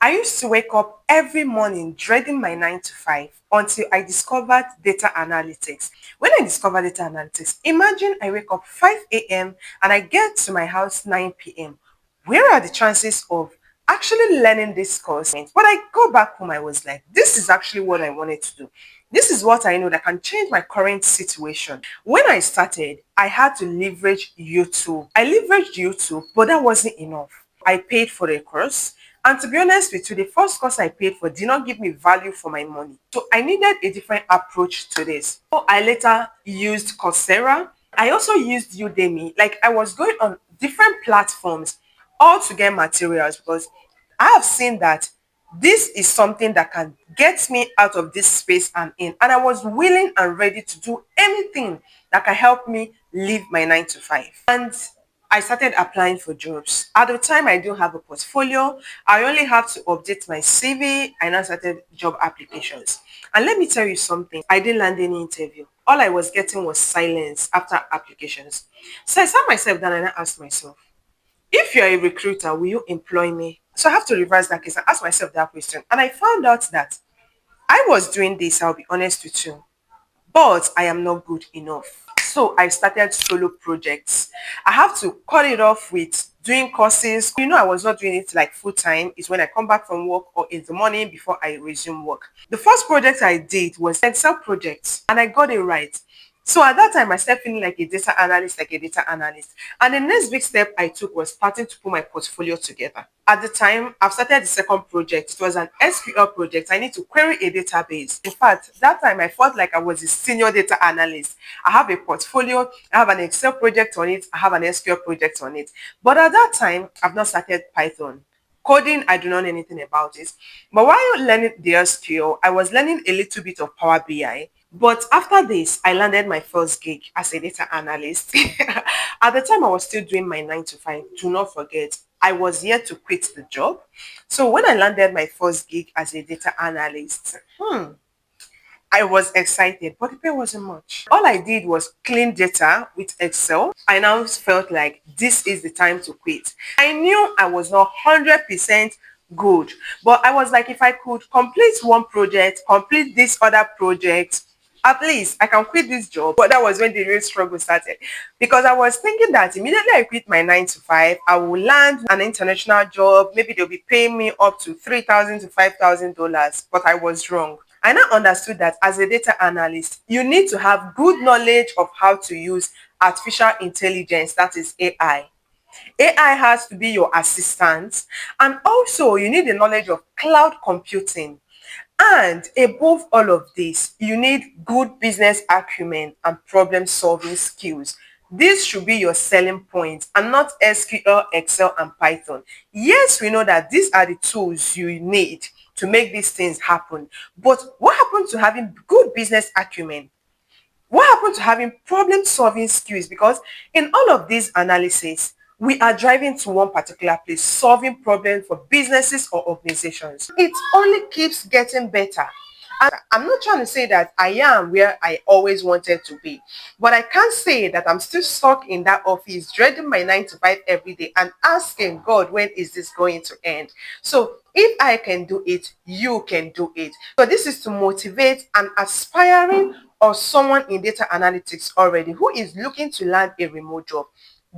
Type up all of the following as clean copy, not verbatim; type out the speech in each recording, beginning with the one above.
I used to wake up every morning dreading my 9 to 5 until I discovered data analytics. When I discovered data analytics, imagine I wake up 5 a.m. and I get to my house 9 p.m. Where are the chances of actually learning this course? But I go back home, I was like, this is actually what I wanted to do. This is what I know that can change my current situation. When I started, I had to leverage YouTube. I leveraged YouTube, but that wasn't enough. I paid for the course. And to be honest with you, the first course I paid for did not give me value for my money. So I needed a different approach to this. So I later used Coursera. I also used Udemy. Like I was going on different platforms all to get materials because I have seen that this is something that can get me out of this space I'm in. And I was willing and ready to do anything that can help me live my 9 to 5. And I started applying for jobs. At the time, I don't have a portfolio. I only have to update my CV. I now started job applications. And let me tell you something. I didn't land any interview. All I was getting was silence after applications. So I sat myself down and I asked myself, if you're a recruiter, will you employ me? So I have to reverse that case and ask myself that question. And I found out that I was doing this, I'll be honest with you, but I am not good enough. So I started solo projects. I have to cut it off with doing courses. I was not doing it like full time. It's when I come back from work or in the morning before I resume work. The first project I did was Excel project and I got it right. So at that time, I started feeling like a data analyst. And the next big step I took was starting to put my portfolio together. At the time, I've started the second project. It was an SQL project. I need to query a database. In fact, that time I felt like I was a senior data analyst. I have a portfolio, I have an Excel project on it, I have an SQL project on it. But at that time, I've not started Python. Coding, I do not know anything about it. But while learning the SQL, I was learning a little bit of Power BI. But after this, I landed my first gig as a data analyst. At the time, I was still doing my 9 to 5. Do not forget, I was yet to quit the job. So when I landed my first gig as a data analyst, I was excited, but the pay wasn't much. All I did was clean data with Excel. I now felt like this is the time to quit. I knew I was not 100% good, but I was like, if I could complete one project, complete this other project, at least I can quit this job. But that was when the real struggle started because I was thinking that immediately I quit my 9 to 5, I will land an international job. Maybe they'll be paying me up to $3,000 to $5,000, but I was wrong. I now understood that as a data analyst, you need to have good knowledge of how to use artificial intelligence, that is AI. AI has to be your assistant, and also you need the knowledge of cloud computing. And above all of this, you need good business acumen and problem solving skills. This should be your selling point and not SQL, Excel, and Python. Yes, we know that these are the tools you need to make these things happen. But what happened to having good business acumen? What happened to having problem solving skills? Because in all of these analysis, we are driving to one particular place, solving problems for businesses or organizations. It only keeps getting better. And I'm not trying to say that I am where I always wanted to be, but I can't say that I'm still stuck in that office, dreading my 9 to 5 every day and asking God, when is this going to end? So if I can do it, you can do it. So this is to motivate an aspiring or someone in data analytics already who is looking to land a remote job.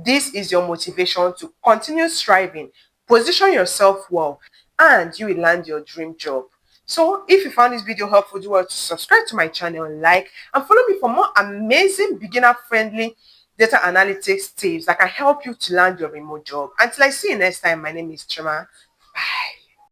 This is your motivation to continue striving, position yourself well, and you will land your dream job. So if you found this video helpful, do well to subscribe to my channel, like, and follow me for more amazing beginner-friendly data analytics tips that can help you to land your remote job. Until I see you next time, my name is Chioma. Bye.